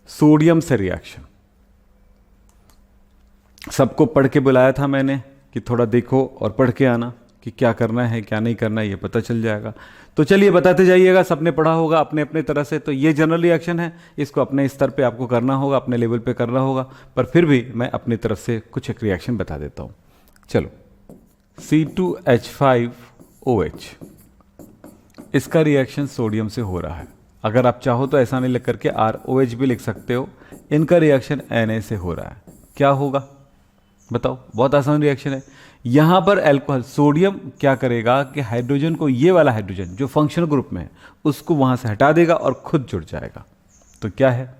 Sodium से reaction. सबको पढ़ के बुलाया था मैंने कि थोड़ा देखो और पढ़ के आना कि क्या करना है क्या नहीं करना है, ये पता चल जाएगा। तो चलिए बताते जाइएगा, सबने पढ़ा होगा अपने अपने तरह से। तो ये जनरल रिएक्शन है, इसको अपने स्तर पे आपको करना होगा, अपने लेवल पे करना होगा, पर फिर भी मैं अपनी तरफ से कुछ एक रिएक्शन बता देता हूँ। चलो, C2H5OH, इसका रिएक्शन सोडियम से हो रहा है। अगर आप चाहो तो ऐसा नहीं लिख करके ROH भी लिख सकते हो। इनका रिएक्शन Na से हो रहा है। क्या होगा बताओ? बहुत आसान रिएक्शन है। यहां पर अल्कोहल, सोडियम क्या करेगा कि हाइड्रोजन को, ये वाला हाइड्रोजन जो फंक्शनल ग्रुप में है, उसको वहां से हटा देगा और खुद जुड़ जाएगा। तो क्या है,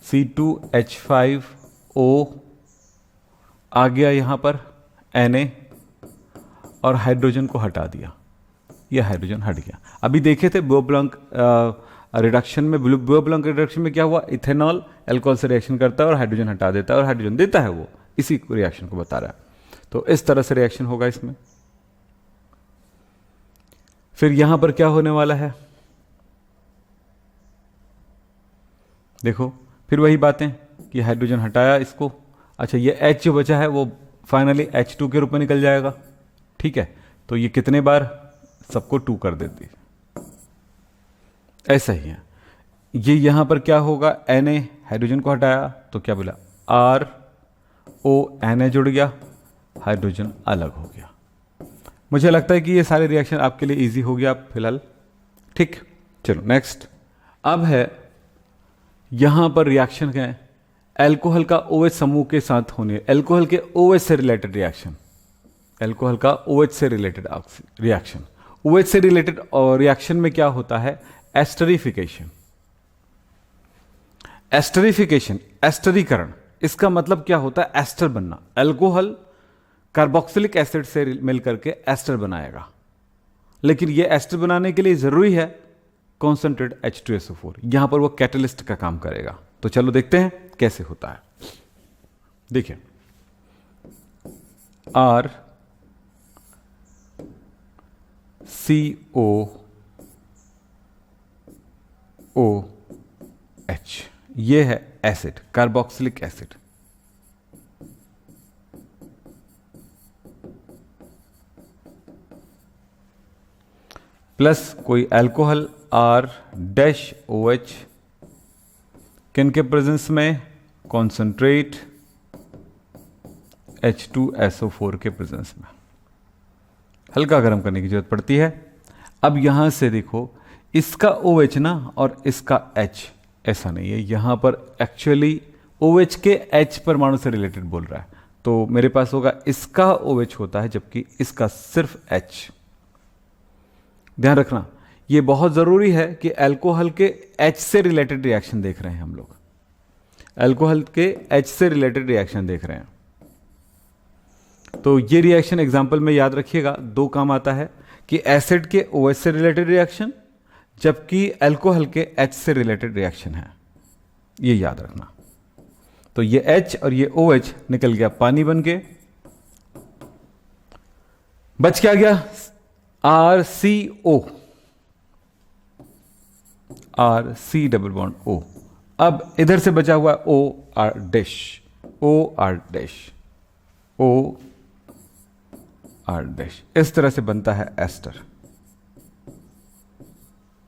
C2H5O आ गया यहां पर Na, और हाइड्रोजन को हटा दिया, यह हाइड्रोजन हट गया। अभी देखे थे बोब्लंक रिडक्शन में, बोब्लंक रिडक्शन में क्या हुआ, इथेनॉल अल्कोहल से रिएक्शन करता है और हाइड्रोजन हटा देता है और हाइड्रोजन देता है, वो इसी रिएक्शन को बता रहा है। तो इस तरह से रिएक्शन होगा इसमें। फिर यहां पर क्या होने वाला है, देखो फिर वही बातें कि हाइड्रोजन हटाया इसको, अच्छा ये H जो बचा है वो फाइनली H2 के रूप में निकल जाएगा। ठीक है, तो ये कितने बार, सबको 2 कर देती, ऐसा ही है। ये यहां पर क्या होगा, Na हाइड्रोजन को हटाया तो क्या बोला, RO Na जुड़ गया, हाइड्रोजन अलग हो गया। मुझे लगता है कि ये सारे रिएक्शन आपके लिए इजी हो गया फिलहाल। ठीक, चलो नेक्स्ट। अब है यहां पर रिएक्शन है अल्कोहल का OH समूह के साथ होने, अल्कोहल के OH से रिलेटेड रिएक्शन, अल्कोहल का OH से रिलेटेड रिएक्शन। OH से रिलेटेड रिएक्शन में क्या होता है, एस्टरिफिकेशन। एस्टरिफिकेशन, एस्टरीकरण, इसका मतलब क्या होता है, एस्टर बनना। अल्कोहल कार्बोक्सिलिक एसिड से मिलकर के एस्टर बनाएगा, लेकिन यह एस्टर बनाने के लिए जरूरी है कॉन्सेंट्रेट H2SO4। यहां पर वो कैटलिस्ट का काम करेगा। तो चलो देखते हैं कैसे होता है। देखिए, RCOOH, ये है एसिड, कार्बोक्सिलिक एसिड। प्लस कोई अल्कोहल R-OH, किन के प्रेजेंस में, कॉन्सेंट्रेट H2SO4 के प्रेजेंस में। हल्का गर्म करने की जरूरत पड़ती है। अब यहां से देखो, इसका OH ना और इसका H, ऐसा नहीं है, यहां पर एक्चुअली OH के H परमाणु से रिलेटेड बोल रहा है। तो मेरे पास होगा इसका OH होता है, जबकि इसका सिर्फ H। ध्यान रखना, यह बहुत जरूरी है कि अल्कोहल के H से रिलेटेड रिएक्शन देख रहे हैं हम लोग, अल्कोहल के H से रिलेटेड रिएक्शन देख रहे हैं। तो ये रिएक्शन एग्जाम्पल में याद रखिएगा, 2 काम आता है कि एसिड के OH से रिलेटेड रिएक्शन, जबकि अल्कोहल के H से रिलेटेड रिएक्शन है, ये याद रखना। तो ये H और ये OH निकल गया पानी बन के, बच क्या गया, RCO, RC double bond O। अब इधर से बचा हुआ OR dash, OR dash, OR dash, इस तरह से बनता है एस्टर।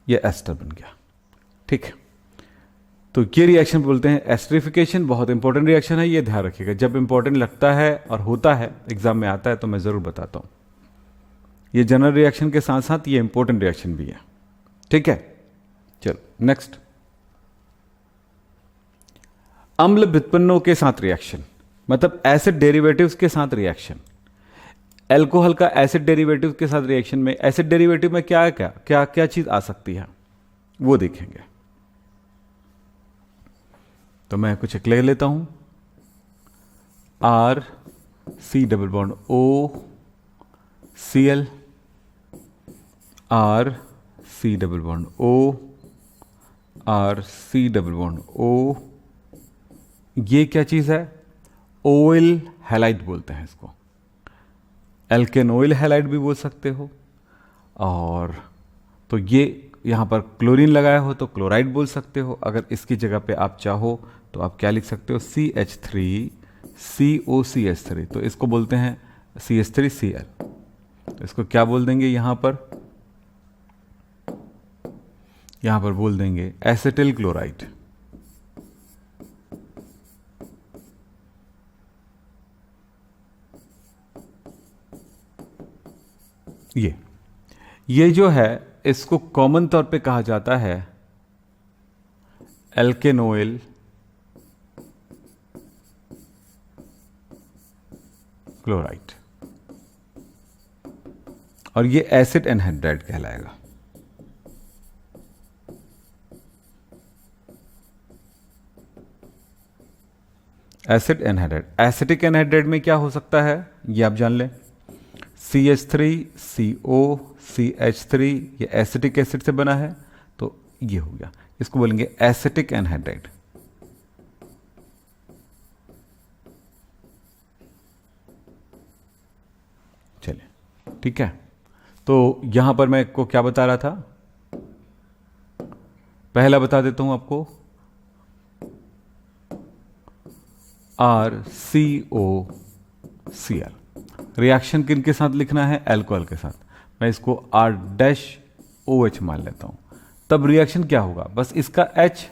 ये एस्टर बन गया। ठीक है, तो ये रिएक्शन बोलते हैं एस्टरिफिकेशन। बहुत इंपॉर्टेंट रिएक्शन है, ये ध्यान रखिएगा। जब इंपॉर्टेंट लगता है और होता है, एग्जाम में आता है, तो मैं जरूर बताता हूं। ये जनरल रिएक्शन के साथ साथ ये इंपॉर्टेंट रिएक्शन भी है। ठीक है, चलो नेक्स्ट। अम्ल व्युत्पन्नों के साथ रिएक्शन, मतलब एसिड डेरिवेटिव्स के साथ रिएक्शन। अल्कोहल का एसिड डेरिवेटिव के साथ रिएक्शन में, एसिड डेरिवेटिव में क्या क्या क्या क्या चीज आ सकती है वो देखेंगे। तो मैं कुछ एक ले लेता हूं, RC double bond OCl, RC double bond O, RC double bond O। ये क्या चीज है, ओइल हैलाइड बोलते हैं इसको, एल्केन ऑयल हैलाइड भी बोल सकते हो। और तो ये यहाँ पर क्लोरीन लगाया हो तो क्लोराइड बोल सकते हो। अगर इसकी जगह पे आप चाहो तो आप क्या लिख सकते हो, CH3COCH3, तो इसको बोलते हैं CH3Cl। तो इसको क्या बोल देंगे यहाँ पर बोल देंगे एसिटिल क्लोराइड। ये जो है इसको कॉमन तौर पे कहा जाता है एल्केनोइल क्लोराइड, और ये एसिड एनहाइड्राइड कहलाएगा। एसिड एनहाइड्राइड, एसिटिक एनहाइड्राइड में क्या हो सकता है ये आप जान लें, CH3COCH3, ये एसिटिक एसिड से बना है, तो ये हो गया, इसको बोलेंगे एसिटिक एनहाइड्राइड। चलिए ठीक है, तो यहां पर मैं को क्या बता रहा था, पहला बता देता हूं आपको, RCOCl। रिएक्शन किन के साथ लिखना है, अल्कोहल के साथ। मैं इसको R-OH मान लेता हूं, तब रिएक्शन क्या होगा, बस इसका H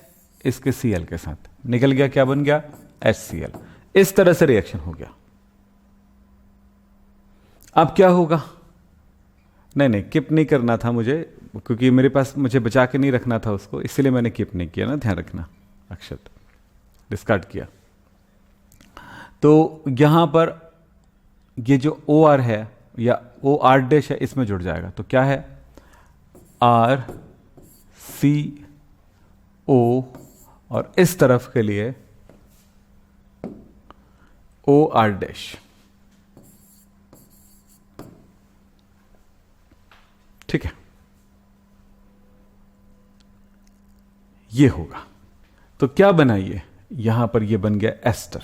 इसके Cl के साथ निकल गया, क्या बन गया, HCl। इस तरह से रिएक्शन हो गया। अब क्या होगा, नहीं किप नहीं करना था मुझे, क्योंकि मेरे पास मुझे बचा के नहीं रखना था उसको, इसलिए मैंने किप नहीं किया ना, ध्यान रखना, अक्षर डिस्कार्ड किया। तो यहां पर ये जो OR है या OR' है इसमें जुड़ जाएगा, तो क्या है, RCO, और इस तरफ के लिए OR'। ठीक है, ये होगा, तो क्या बना ये, यहां पर ये बन गया एस्टर।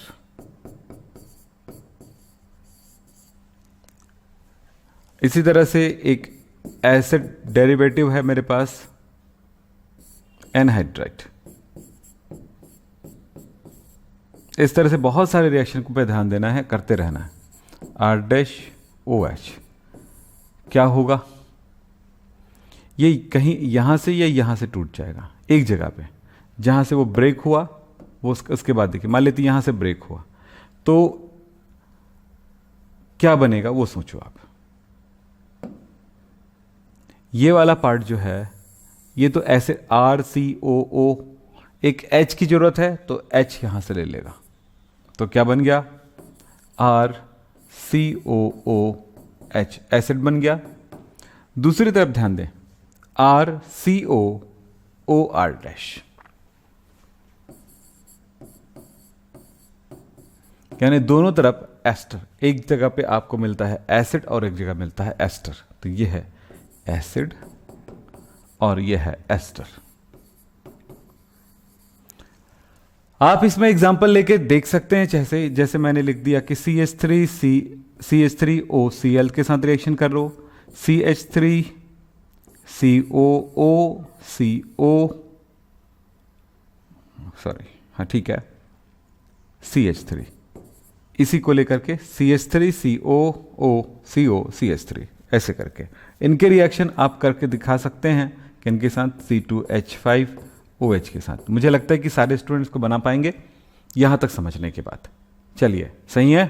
इसी तरह से एक एसिड डेरिवेटिव है मेरे पास एनहाइड्राइड। इस तरह से बहुत सारे रिएक्शन को पे ध्यान देना है, करते रहना है। R-OH क्या होगा, ये कहीं यहां से या यहां से टूट जाएगा, एक जगह पे जहां से वो ब्रेक हुआ, वो उसके बाद देखिए, मान लेते यहां से ब्रेक हुआ तो क्या बनेगा वो सोचो आप। ये वाला पार्ट जो है ये तो ऐसे RCOO, एक H की जरूरत है तो H यहां से ले लेगा, तो क्या बन गया, RCOOH, एसिड बन गया। दूसरी तरफ ध्यान दें, RCOOR', यानी दोनों तरफ एस्टर, एक जगह पे आपको मिलता है एसिड और एक जगह मिलता है एस्टर, तो ये है एसिड और ये है एस्टर। आप इसमें एग्जांपल लेके देख सकते हैं, जैसे मैंने लिख दिया कि CH3OCl के साथ रिएक्शन कर लो, CH3COOCO, सॉरी हाँ ठीक है, CH3, इसी को लेकर के CH3COOCO-CH3, ऐसे करके इनके रिएक्शन आप करके दिखा सकते हैं कि इनके साथ C2H5OH के साथ। मुझे लगता है कि सारे स्टूडेंट्स को बना पाएंगे यहां तक समझने के बाद। चलिए सही है।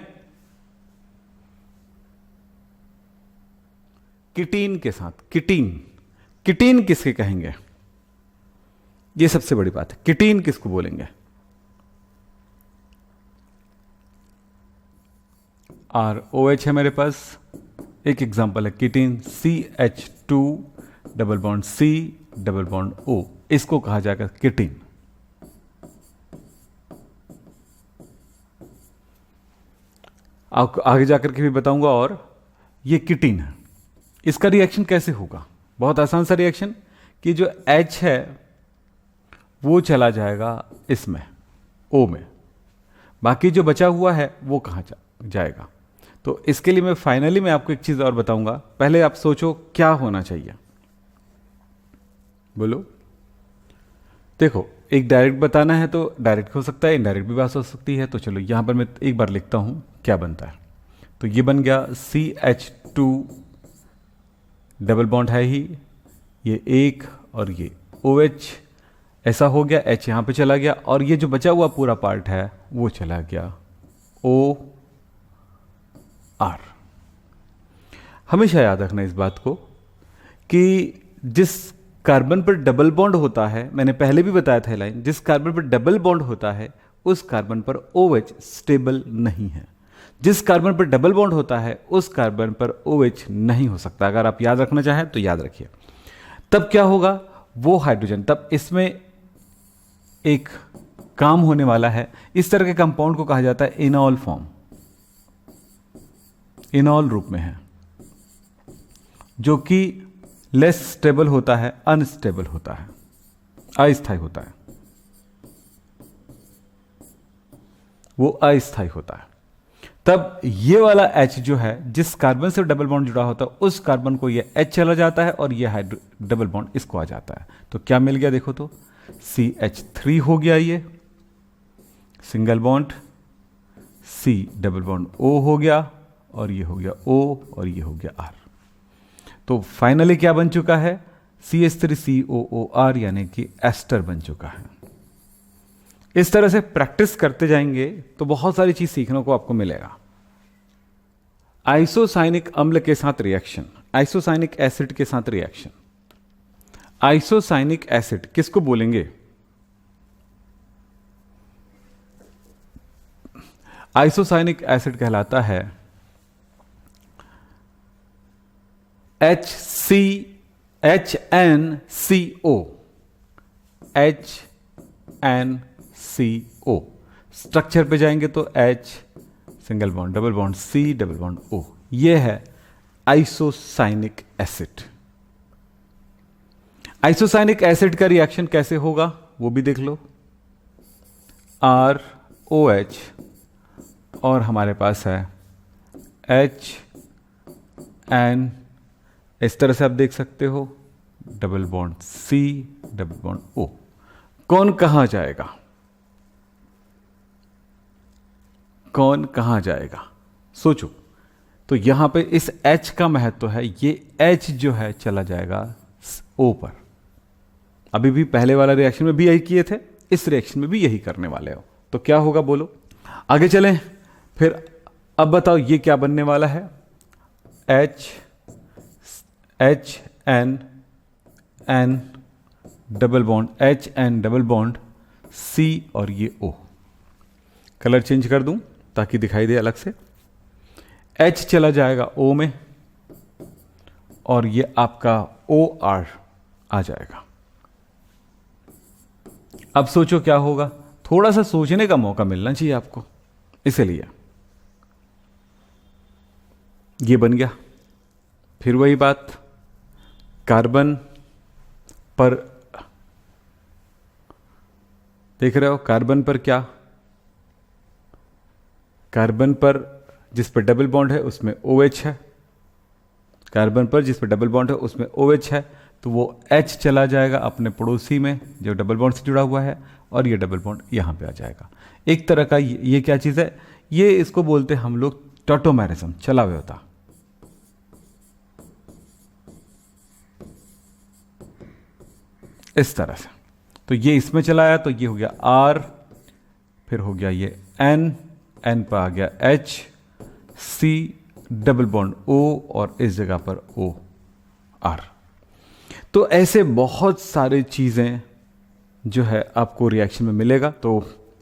किटीन के साथ, किटीन किसके कहेंगे, ये सबसे बड़ी बात है, किटीन किसको बोलेंगे, ROH है मेरे पास, एक एग्जांपल है किटीन CH2 double bond C double bond O, इसको कहा जाएगा किटीन। आगे जाकर के भी बताऊंगा। और ये किटीन है, इसका रिएक्शन कैसे होगा, बहुत आसान सा रिएक्शन, कि जो H है वो चला जाएगा इसमें O में, बाकी जो बचा हुआ है वो कहाँ जाएगा। तो इसके लिए मैं आपको एक चीज और बताऊंगा, पहले आप सोचो क्या होना चाहिए। बोलो। देखो, एक डायरेक्ट बताना है तो डायरेक्ट हो सकता है, इनडायरेक्ट भी बात हो सकती है। तो चलो यहाँ पर मैं एक बार लिखता हूँ क्या बनता है। तो ये बन गया CH2 डबल बॉन्ड है ही, ये एक और ये OH ऐसा हो गया, H यहाँ पे चला गया और ये जो बचा हुआ पूरा पार्ट है वो चला गया OR। हमेशा याद रखना इस बात को कि जिस कार्बन पर डबल बॉन्ड होता है, मैंने पहले भी बताया था लाइन, जिस कार्बन पर डबल बॉन्ड होता है उस कार्बन पर OH स्टेबल नहीं है। जिस कार्बन पर डबल बॉन्ड होता है उस कार्बन पर OH नहीं हो सकता। अगर आप याद रखना चाहें तो याद रखिए। तब क्या होगा, वो हाइड्रोजन, तब इसमें एक काम होने वाला है। इस तरह के कंपाउंड को कहा जाता है इनॉल फॉर्म, इनॉल रूप में है, जो कि लेस स्टेबल होता है, अनस्टेबल होता है, अस्थायी होता है, वो अस्थायी होता है। तब ये वाला H जो है, जिस कार्बन से डबल बॉन्ड जुड़ा होता है उस कार्बन को ये H चला जाता है और ये डबल बॉन्ड इसको आ जाता है। तो क्या मिल गया देखो, तो CH3 हो गया, ये single bond, C double bond O हो गया और ये हो गया O और ये हो गया R। तो फाइनली क्या बन चुका है, CH3COOR यानी कि एस्टर बन चुका है। इस तरह से प्रैक्टिस करते जाएंगे तो बहुत सारी चीज सीखने को आपको मिलेगा। आइसोसाइनिक अम्ल के साथ रिएक्शन, आइसोसाइनिक एसिड के साथ रिएक्शन। आइसोसाइनिक एसिड किसको बोलेंगे? आइसोसाइनिक एसिड कहलाता है HNCO, HNCO। स्ट्रक्चर पे जाएंगे तो H single bond double bond C double bond O, ये है आइसोसाइनिक एसिड। आइसोसाइनिक एसिड का रिएक्शन कैसे होगा वो भी देख लो। ROH और हमारे पास है HN, इस तरह से आप देख सकते हो, double bond C double bond O। कौन कहां जाएगा, कौन कहां जाएगा, सोचो। तो यहां पे इस H का महत्व है, ये H जो है चला जाएगा O पर। अभी भी पहले वाला रिएक्शन में भी यही किए थे, इस रिएक्शन में भी यही करने वाले हो। तो क्या होगा बोलो, आगे चलें फिर। अब बताओ ये क्या बनने वाला है, HN double bond HN double bond C और ये O। कलर चेंज कर दूं ताकि दिखाई दे अलग से। H चला जाएगा O में और ये आपका OR आ जाएगा। अब सोचो क्या होगा, थोड़ा सा सोचने का मौका मिलना चाहिए आपको, इसलिए ये बन गया। फिर वही बात, कार्बन पर देख रहे हो, कार्बन पर क्या, कार्बन पर जिस पर डबल बॉन्ड है उसमें OH है, कार्बन पर जिस पर डबल बॉन्ड है उसमें OH है, तो वो H चला जाएगा अपने पड़ोसी में जो डबल बॉन्ड से जुड़ा हुआ है और ये डबल बॉन्ड यहां पे आ जाएगा। एक तरह का ये क्या चीज है, ये इसको बोलते हैं हम लोग टॉटोमेरिज्म, चला हुआ होता। इस तरह से, तो ये इसमें चला आया तो ये हो गया R, फिर हो गया ये N पर आ गया H, C double bond O और इस जगह पर OR। तो ऐसे बहुत सारी चीजें जो है आपको रिएक्शन में मिलेगा। तो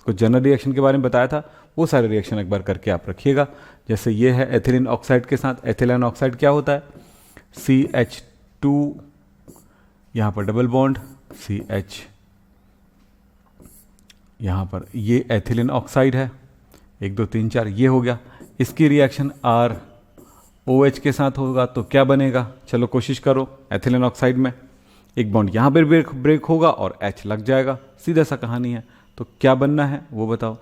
कुछ जनरल रिएक्शन के बारे में बताया था, वो सारे रिएक्शन एक बार करके आप रखिएगा। जैसे ये है एथिलीन ऑक्साइड के साथ, एथिलीन ऑक्साइड क्या होता है, CH2 यहां पर डबल बॉन्ड CH, यहां पर ये एथिलीन ऑक्साइड है, 1 2 3 4 ये हो गया। इसकी रिएक्शन ROH के साथ होगा तो क्या बनेगा, चलो कोशिश करो। एथिलीन ऑक्साइड में एक बॉन्ड यहां पर ब्रेक होगा और H लग जाएगा, सीधा सा कहानी है। तो क्या बनना है वो बताओ।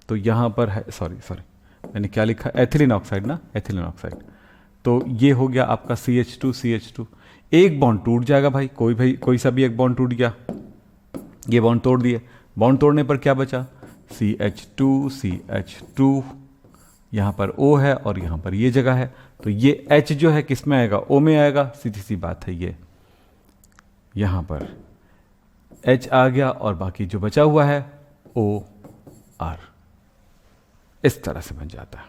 तो यहां पर है, सॉरी मैंने क्या लिखा, एथिलीन ऑक्साइड ना, एथिलीन ऑक्साइड। तो ये हो गया आपका CH2, एक बॉन्ड टूट जाएगा भाई, कोई सा भी एक बॉन्ड टूट गया, ये बॉन्ड तोड़ दिए। बॉन्ड तोड़ने पर क्या बचा, CH2 यहाँ पर O है और यहाँ पर ये जगह है, तो ये H जो है किस में आएगा, O में आएगा, सीधी सी बात है। ये यहाँ पर H आ गया और बाकी जो बचा हुआ है OR, इस तरह से बन जाता है।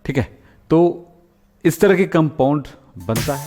ठीक है, तो इस तरह के कंपाउंड बनता है।